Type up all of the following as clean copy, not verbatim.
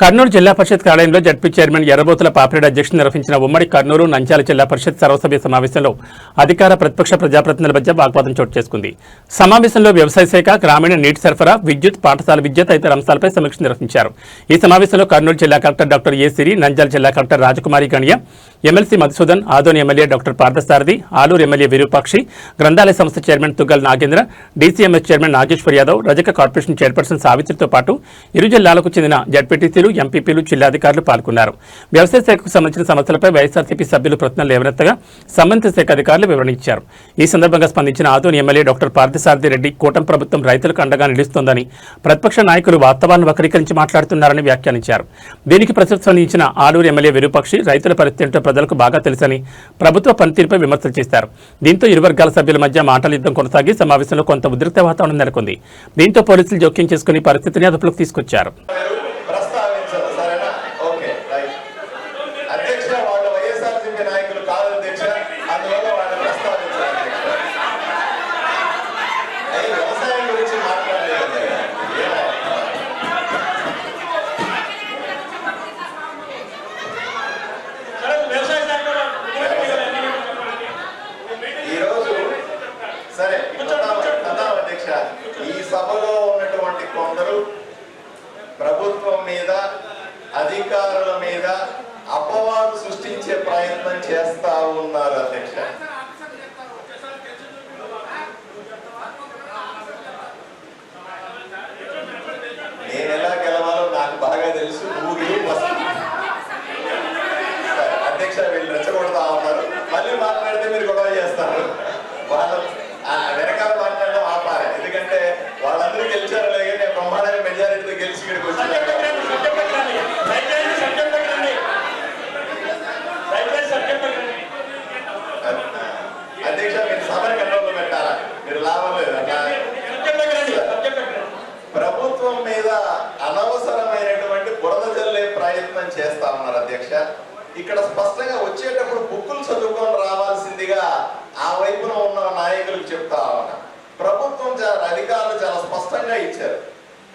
కర్నూలు జిల్లా పరిషత్ కార్యాలయంలో ZP chairman Errabothula Papireddy అధ్యక్షతన నిర్వహించిన ఉమ్మడి కర్నూలు నంద్యాల జిల్లా పరిషత్ సర్వసభ్య సమావేశంలో అధికార ప్రతిపక్ష ప్రజాప్రతినిధుల మధ్య వాగ్వాదం చోటు చేసుకుంది. సమావేశంలో వ్యవసాయ శాఖ, గ్రామీణ నీటి సరఫరా, విద్యుత్, పాఠశాల విద్య తదితర అంశాలపై సమీక్ష నిర్వహించారు. ఈ సమావేశంలో కర్నూలు జిల్లా collector doctor A Siri, Nandyal జిల్లా collector Rajakumari Ganiya, MLC Madhusudan, Adoni MLA doctor Parthasarathi, Aluru MLA Virupakshi, గ్రంథాలయ సంస్థ chairman Tuggal Nagendra, DCMS chairman Nageswar Yadav, రజక కార్పొరేషన్ చైర్పర్సన్ సావిత్రితో పాటు ఇరు జిల్లాలకు చెందిన జడ్పీటీసీలు, ఎంపీపీలు, జిల్లాధికారులు పాల్గొన్నారు. వ్యవసాయ శాఖకు సంబంధించిన సమస్యలపై వైఎస్ఆర్సీపీ సభ్యులు ప్రశ్నలు లేవనెత్తగా సంబంధిత శాఖ అధికారులు వివరణ ఇచ్చారు. ఈ సందర్భంగా స్పందించిన ఆదోని ఎమ్మెల్యే డాక్టర్ పార్థసారథి రెడ్డి కూటమి ప్రభుత్వం రైతులకు అండగా నిలుస్తోందని, ప్రతిపక్ష నాయకులు వాస్తవాలను వక్రీకరించి మాట్లాడుతున్నారని వ్యాఖ్యానించారు. దీనికి ప్రతిస్పందించిన ఆలూరు ఎమ్మెల్యే విరూపాక్షి రైతుల పరిస్థితి ఏంటో ప్రజలకు బాగా తెలుసని ప్రభుత్వ పనితీరుపై విమర్శలు చేశారు. దీంతో ఇరు వర్గాల సభ్యుల మధ్య మాటల యుద్ధం కొనసాగి సమావేశంలో కొంత ఉద్రిక్త వాతావరణం నెలకొంది. దీంతో పోలీసులు జోక్యం చేసుకుని పరిస్థితిని అదుపులోకి తీసుకొచ్చారు. ఈ సభలో ఉన్నటువంటి కొందరు ప్రభుత్వం మీద, అధికారుల మీద అపవాదు సృష్టించే ప్రయత్నం చేస్తా ఉన్నారు. అధ్యక్ష, నేను ఎలా గెలవాలో నాకు బాగా తెలుసు. అధ్యక్ష, వీళ్ళు రెచ్చగొడతా ఉన్నారు. మళ్ళీ మాట్లాడితే మీరు గొడవ చేస్తారు. వాళ్ళు వెనకాల మాట్లాడడం ఆపాలి. ఎందుకంటే వాళ్ళందరూ గెలిచారు లేక నేను బ్రహ్మాండంగా మెజారిటీతో గెలిచి ఇక్కడికి వచ్చాను. అధ్యక్ష, మీరు సభని కంట్రోల్లో పెట్టాలా? మీరు లాభం లేదు. ప్రభుత్వం మీద అనవసరమైనటువంటి బురద జల్లే ప్రయత్నం చేస్తా ఉన్నారు. అధ్యక్ష, ఇక్కడ స్పష్టంగా వచ్చేటప్పుడు బుక్కులు చదువుకొని రావాల్సిందిగా ఆ వైపున ఉన్న నాయకులకు చెప్తా ఉన్నా. ప్రభుత్వం అధికారులు చాలా స్పష్టంగా ఇచ్చారు.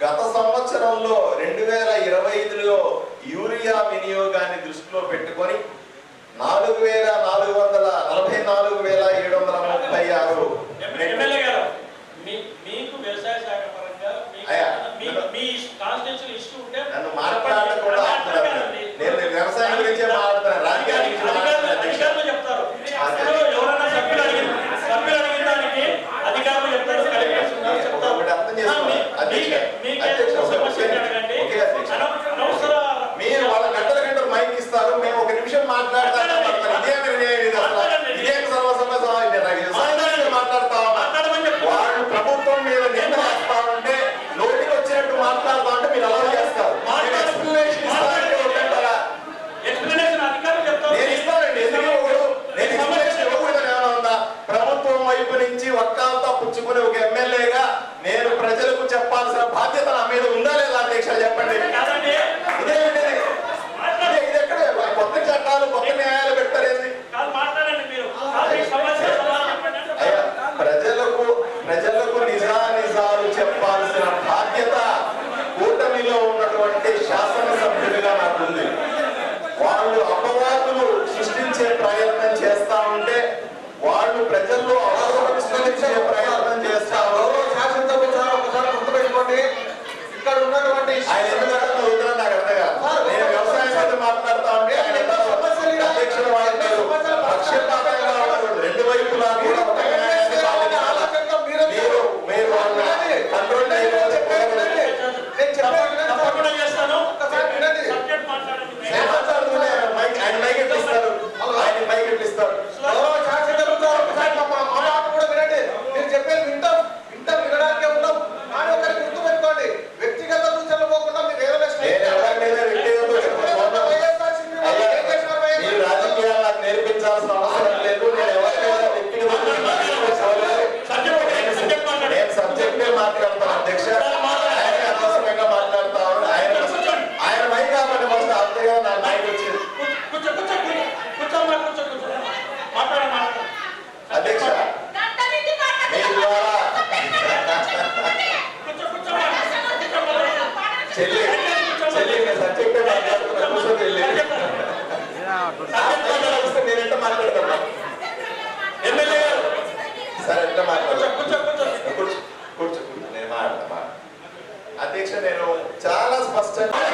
గత సంవత్సరంలో 2025లో యూరియా వినియోగాన్ని దృష్టిలో పెట్టుకొని 4,444,736 నన్ను మాట్లాడకుండా నేను వ్యవసాయం గురించే మాట్లాడుతాను. రాజకీయాల మీరు వాళ్ళ గంటల గంటలు మైక్ ఇస్తారు, మేము ఒక నిమిషం మాట్లాడతాం. ఇదే సర్వసభ్య మాట్లాడతా వాళ్ళు ప్రభుత్వం మీద నింద వేస్తా ఉంటే నోటికి వచ్చినట్టు మాట్లాడుతా ఉంటే మీరు అలా చేస్తారు. నేను ఇస్తానండి. నేను ఎక్స్ప్లెనేషన్ ఇవ్వకూడదని ఏమైనా ఉందా? ప్రభుత్వం వైపు నుంచి వక్కాలతో పుచ్చుకునే ఒక ఎమ్మెల్యేగా నేను ప్రజలకు చెప్పాల్సిన బాధ్యత నా మీద ఉందా లేదా? అధ్యక్ష, చెప్పండి. ఇది ఎక్కడ కొత్త చట్టాలు, కొత్త న్యాయాలు పెట్టారేంది? ప్రజలకు నిజానిజాలు చెప్పాల్సిన బాధ్యత కూటమిలో ఉన్నటువంటి శాసనసభ్యులుగా నాకుంది. వాళ్ళు అపవాదులు సృష్టించే ప్రయత్నం చేస్తా ఉంటే, వాళ్ళు ప్రజల్లో అవగాహన సృష్టించే ప్రయత్నం చేస్తా ఉంటే, శాసనసభ్యులు ఒకసారి గుర్తుపెట్టుకోండి. ఇక్కడ ఉన్నటువంటి ఆయన ఎందుకు నాకు అర్థం కాదు. నేను వ్యవసాయం మీద మాట్లాడుతా ఉంటే అధ్యక్షుడు వాళ్ళు పక్షపాతంగా రెండు వైపులా కూడా నేను ఎట్లా మాట్లాడతాను ఎమ్మెల్యే గారు సార్ ఎట్లా మాట్లాడతాను కూర్చో కూర్చో నేను మాట్లాడతా అధ్యక్ష నేను చాలా స్పష్టంగా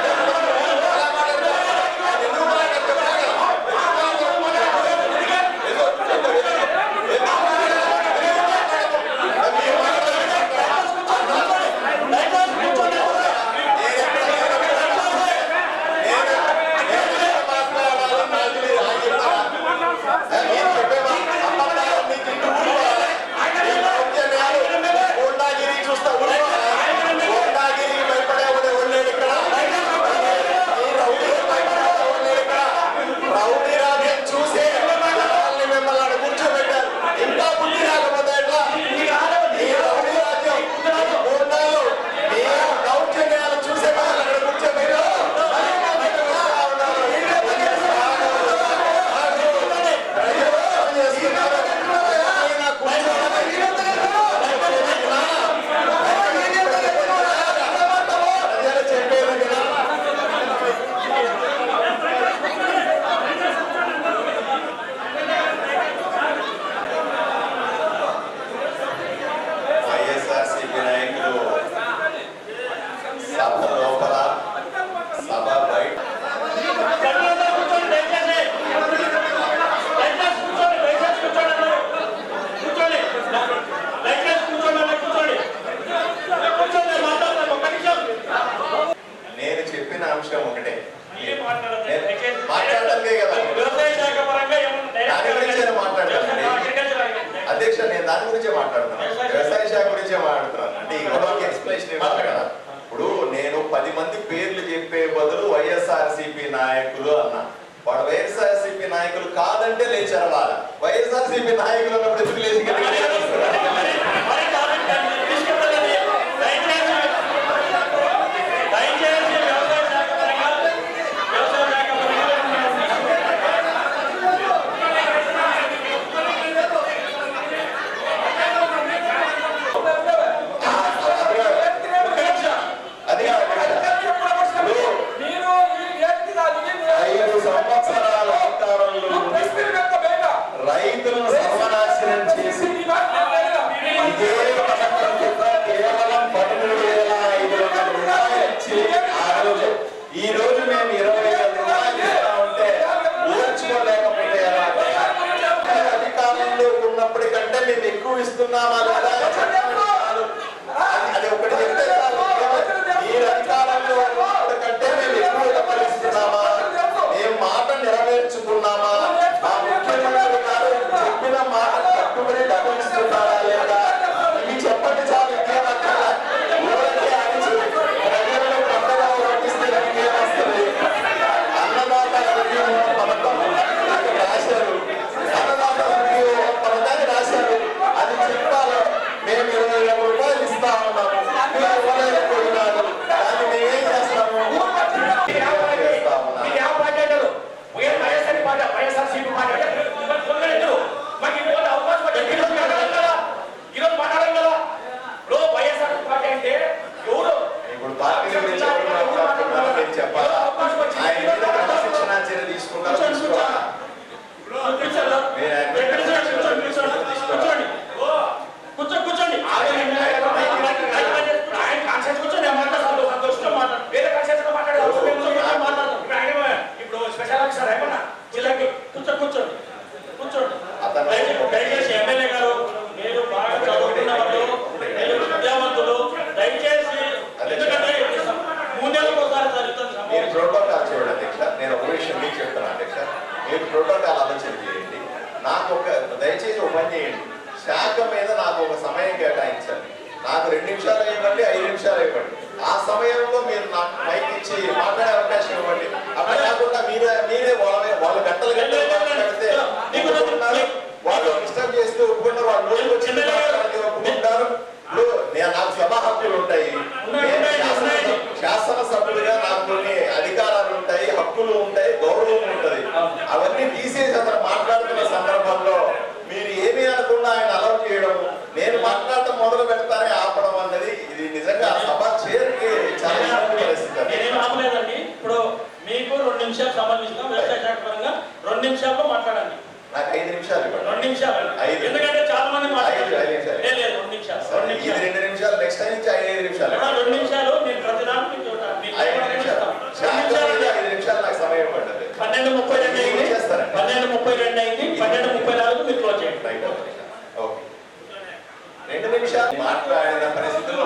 అధ్యక్ష నేను దాని గురించే మాట్లాడుతున్నాను వ్యవసాయ శాఖ గురించే మాట్లాడుతున్నాను అంటే ఈ ఎక్స్ప్లెనేషన్ ఇవ్వాలి కదా ఇప్పుడు నేను 10 మంది పేర్లు చెప్పే బదులు వైఎస్ఆర్సీపీ నాయకులు అన్నా వాడు వైఎస్ఆర్సీపీ నాయకులు కాదంటే లేచారు వాళ్ళ వైఎస్ఆర్సీపీ నాయకులు ఉన్నప్పుడు ఎందుకు లేచి రైతులను సర్వనాశనం చేసి కేవలం 13,500 రూపాయలు ఇచ్చి ఈ రోజు మేము 20,000 రూపాయలు ఇస్తా ఉంటే ఊర్చుకోలేకపోతే అధికారంలో ఉన్నప్పటికంటే మేము ఎక్కువ ఇస్తున్నామా లేదా అది ఒకటి చెప్తే మీరు అధికారంలో ఉన్నప్పటికంటే మేము ఎక్కువ డబ్బులు ఇస్తున్నామా మేము మాట నెరవేర్చుకున్నామా చెప్పిన మాట కట్టుబడి డబ్బులు ఇస్తున్నారా లేదా ఇవి చెప్పండి చాలు ప్రజలను కొత్తగా వర్తిస్తే ఇంకేమొస్తుంది అన్నదాత పథకం రాశారు అన్నదాత పథకాన్ని రాశారు అది చెప్పాలి మేము 20,000 రూపాయలు ఇస్తా ఉన్నాము మీరు ఇవ్వలేకపోయినారు దాన్ని మేమేం చేస్తాము ప్రోటోకాల్ ఆలోచన చేయండి నాకు దయచేసి ఒక పని చేయండి శాఖ మీద నాకు ఒక సమయం కేటాయించండి నాకు 2 నిమిషాలు ఇవ్వండి 5 నిమిషాలు ఇవ్వండి ఆ సమయంలో మీరు నాకు మైక్ ఇచ్చి మాట్లాడే అవకాశం ఇవ్వండి అట్లా కాకుండా మీరే వాళ్ళు గంటలు మాట్లాడితే వాళ్ళు డిస్టర్బ్ చేస్తూ ఒప్పుకుంటారు వాళ్ళు రోజులు వచ్చి ఒప్పుకుంటారు నాకు సభా హక్కులు ఉంటాయి శాసనసభ్యులుగా నాకు కొన్ని అధికారాలు ఉంటాయి హక్కులు ఉంటాయి గౌరవం ఉంటుంది అవన్నీ తీసేసి అతను మాట్లాడుతున్న సందర్భంలో మీరు ఏమీ అనకుండా ఆయన అలౌ చేయడం నేను మాట్లాడటం మొదలు పెడతానే ఆపడం అన్నది ఇది నిజంగా సభ చేరికి చాలా పరిస్థితి. నేనేం ఆపలేదండి. ఇప్పుడు మీ మీకు 2 నిమిషాలు సంబంధించిన వ్యవసాయ శాఖ పరంగా 2 నిమిషాల్లో మాట్లాడండి. నాకు 5 నిమిషాలు ఇవ్వండి. 2 నిమిషాలు ఎందుకంటే చాలా మంది మాట్లాడారు. లేదు 2 నిమిషాలు. 2 నిమిషాలు నెక్స్ట్ టైం నుంచి 5 నిమిషాలు. 2 నిమిషాలు నేను ప్రతిదానికి 5 నిమిషాలు. 5 నిమిషాలు నాకు సమయం పడ్డది. 12:32 అయింది. 12:32 అయింది. 12:34 మీరు క్లోజ్ చేయండి. ఓకే. 2 నిమిషాలు మాట్లాడిన పరిస్థితుల్లో